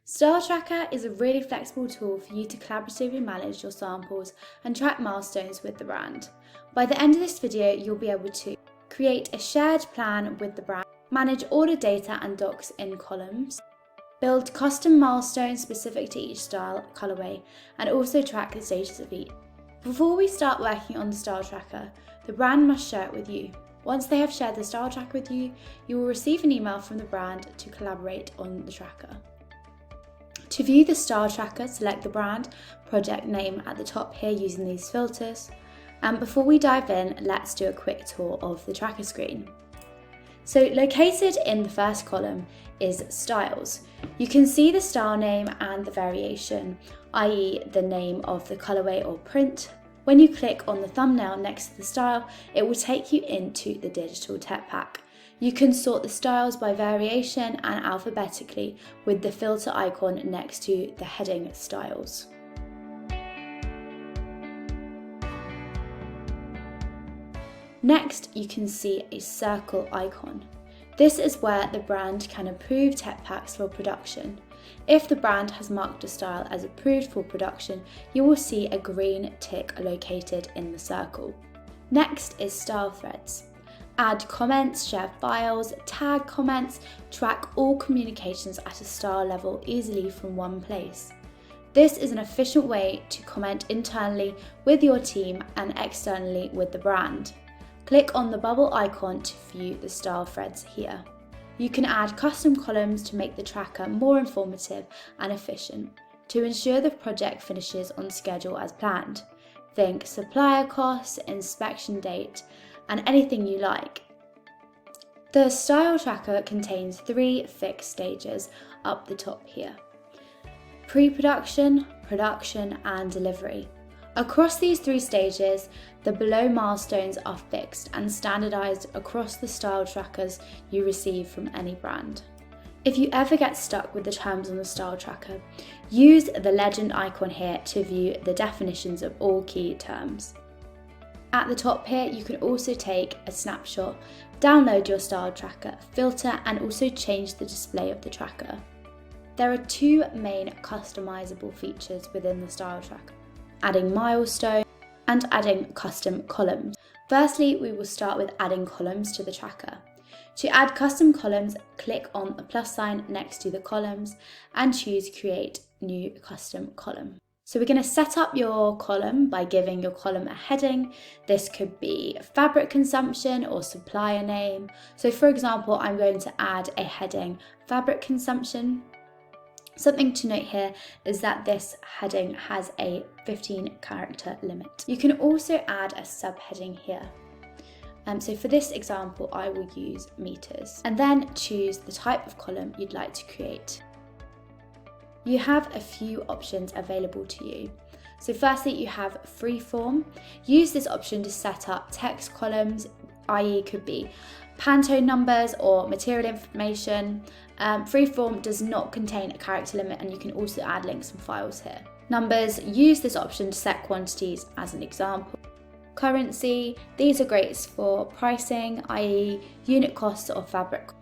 Style Tracker is a really flexible tool for you to collaboratively manage your samples and track milestones with the brand. By the end of this video, you'll be able to create a shared plan with the brand, manage order data and docs in columns, build custom milestones specific to each style colorway, and also track the status of each. Before we start working on the Style Tracker, the brand must share it with you. Once they have shared the Style Tracker with you, you will receive an email from the brand to collaborate on the tracker. To view the Style Tracker, select the brand project name at the top here using these filters. And before we dive in, let's do a quick tour of the tracker screen. So located in the first column is styles. You can see the style name and the variation, i.e. the name of the colorway or print. When you click on the thumbnail next to the style, it will take you into the digital tech pack. You can sort the styles by variation and alphabetically with the filter icon next to the heading styles. Next, you can see a circle icon. This is where the brand can approve tech packs for production. If the brand has marked a style as approved for production, you will see a green tick located in the circle. Next is style threads. Add comments, share files, tag comments, track all communications at a style level easily from one place. This is an efficient way to comment internally with your team and externally with the brand. Click on the bubble icon to view the style threads here. You can add custom columns to make the tracker more informative and efficient to ensure the project finishes on schedule as planned. Think supplier costs, inspection date, and anything you like. The Style Tracker contains 3 fixed stages up the top here: pre-production, production, and delivery. Across these 3 stages, the below milestones are fixed and standardized across the Style Trackers you receive from any brand. If you ever get stuck with the terms on the Style Tracker, use the legend icon here to view the definitions of all key terms. At the top here, you can also take a snapshot, download your Style Tracker, filter, and also change the display of the tracker. There are 2 main customizable features within the Style Tracker: adding milestones and adding custom columns. Firstly, we will start with adding columns to the tracker. To add custom columns, click on the plus sign next to the columns and choose Create New Custom Column. So we're going to set up your column by giving your column a heading. This could be fabric consumption or supplier name. So for example, I'm going to add a heading, fabric consumption. Something to note here is that this heading has a 15-character limit. You can also add a subheading here. So for this example, I will use meters, and then choose the type of column you'd like to create. You have a few options available to you. So firstly, you have freeform. Use this option to set up text columns, i.e. could be Pantone numbers or material information. Freeform does not contain a character limit, and you can also add links and files here. Numbers, use this option to set quantities as an example. Currency, these are great for pricing, i.e. unit costs of fabric.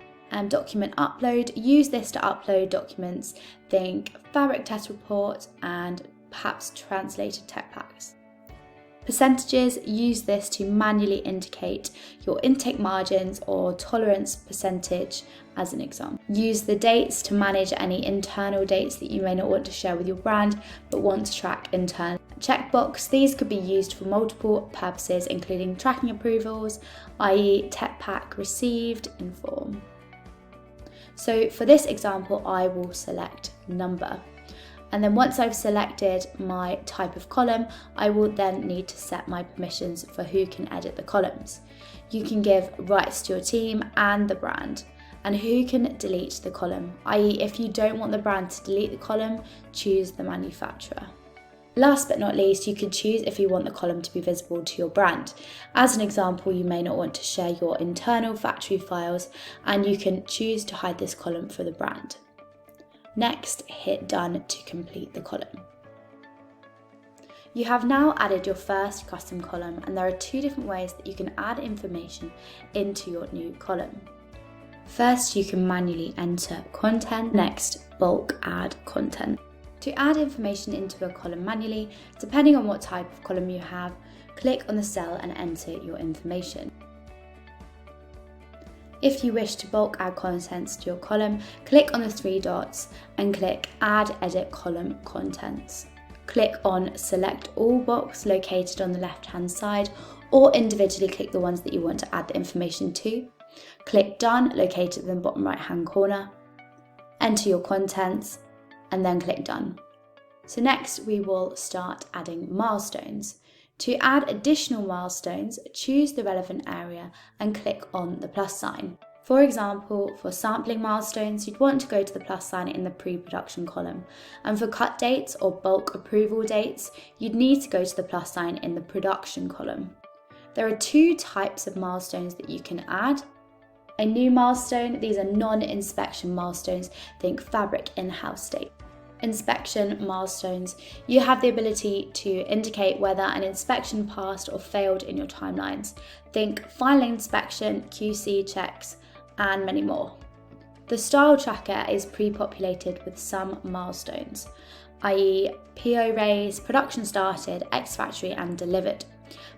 Document upload, use this to upload documents, think fabric test report and perhaps translated tech packs. Percentages, use this to manually indicate your intake margins or tolerance percentage as an example. Use the dates to manage any internal dates that you may not want to share with your brand but want to track internally. Checkbox, these could be used for multiple purposes including tracking approvals, i.e. tech pack received, inform. So for this example, I will select number. And then once I've selected my type of column, I will then need to set my permissions for who can edit the columns. You can give rights to your team and the brand, and who can delete the column, i.e. if you don't want the brand to delete the column, choose the manufacturer. Last but not least, you can choose if you want the column to be visible to your brand. As an example, you may not want to share your internal factory files, and you can choose to hide this column for the brand. Next, hit done to complete the column. You have now added your first custom column, and there are 2 different ways that you can add information into your new column. First, you can manually enter content, next bulk add content. To add information into a column manually, depending on what type of column you have, click on the cell and enter your information. If you wish to bulk add contents to your column, click on the three dots and click Add Edit Column Contents. Click on Select All box located on the left-hand side, or individually click the ones that you want to add the information to. Click Done located in the bottom right-hand corner. Enter your contents and then click Done. So next we will start adding milestones. To add additional milestones, choose the relevant area and click on the plus sign. For example, for sampling milestones, you'd want to go to the plus sign in the pre-production column. And for cut dates or bulk approval dates, you'd need to go to the plus sign in the production column. There are two types of milestones that you can add. A new milestone, these are non-inspection milestones, think fabric in-house date. Inspection milestones, you have the ability to indicate whether an inspection passed or failed in your timelines. Think final inspection, QC checks, and many more. The style tracker is pre-populated with some milestones, i.e. PO raised, production started, ex-factory and delivered.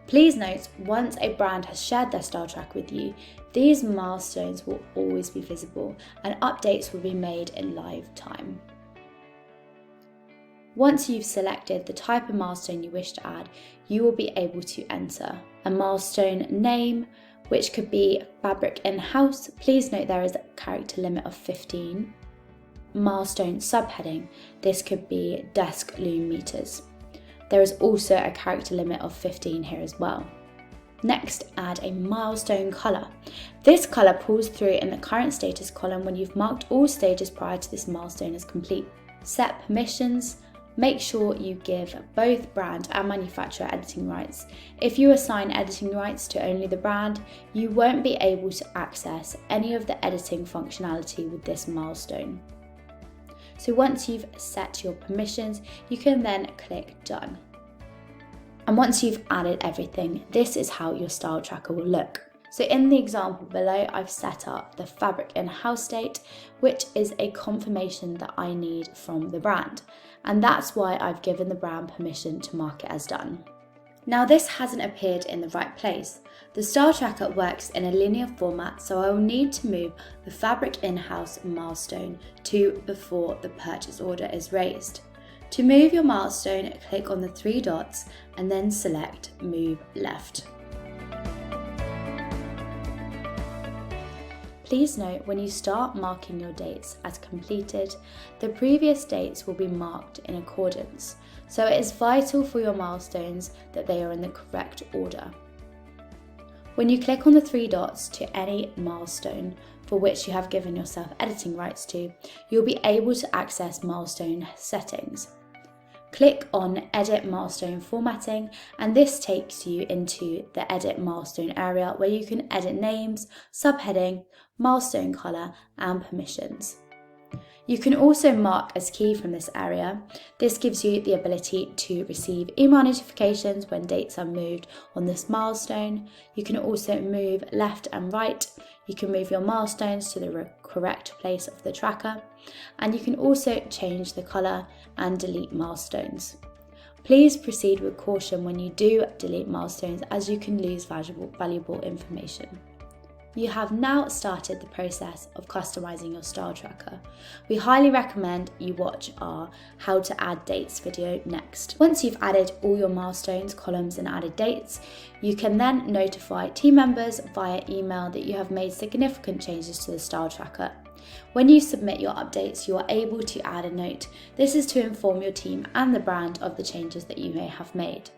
Please note, once a brand has shared their style tracker with you, these milestones will always be visible and updates will be made in live time. Once you've selected the type of milestone you wish to add, you will be able to enter a milestone name, which could be fabric in-house. Please note there is a character limit of 15. Milestone subheading, this could be desk loom meters. There is also a character limit of 15 here as well. Next, add a milestone colour. This colour pulls through in the current status column when you've marked all stages prior to this milestone as complete. Set permissions. Make sure you give both brand and manufacturer editing rights. If you assign editing rights to only the brand, you won't be able to access any of the editing functionality with this milestone. So once you've set your permissions, you can then click Done. And once you've added everything, this is how your style tracker will look. So in the example below, I've set up the fabric in-house date, which is a confirmation that I need from the brand. And that's why I've given the brand permission to mark it as done. Now this hasn't appeared in the right place. The style tracker works in a linear format, so I will need to move the fabric in-house milestone to before the purchase order is raised. To move your milestone, click on the three dots and then select Move Left. Please note, when you start marking your dates as completed, the previous dates will be marked in accordance, so it is vital for your milestones that they are in the correct order. When you click on the three dots to any milestone for which you have given yourself editing rights to, you'll be able to access milestone settings. Click on Edit Milestone Formatting, and this takes you into the Edit Milestone area where you can edit names, subheading, milestone colour and permissions. You can also mark as key from this area. This gives you the ability to receive email notifications when dates are moved on this milestone. You can also move left and right. You can move your milestones to the correct place of the tracker, and you can also change the colour and delete milestones. Please proceed with caution when you do delete milestones, as you can lose valuable information. You have now started the process of customizing your style tracker. We highly recommend you watch our How to Add Dates video next. Once you've added all your milestones, columns and added dates, you can then notify team members via email that you have made significant changes to the style tracker. When you submit your updates, you are able to add a note. This is to inform your team and the brand of the changes that you may have made.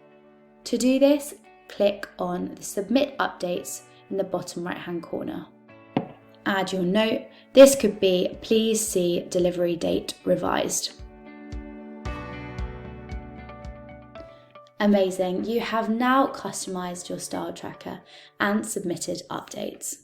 To do this, click on the Submit Updates in the bottom right hand corner. Add your note. This could be, please see delivery date revised. Amazing, you have now customized your style tracker and submitted updates.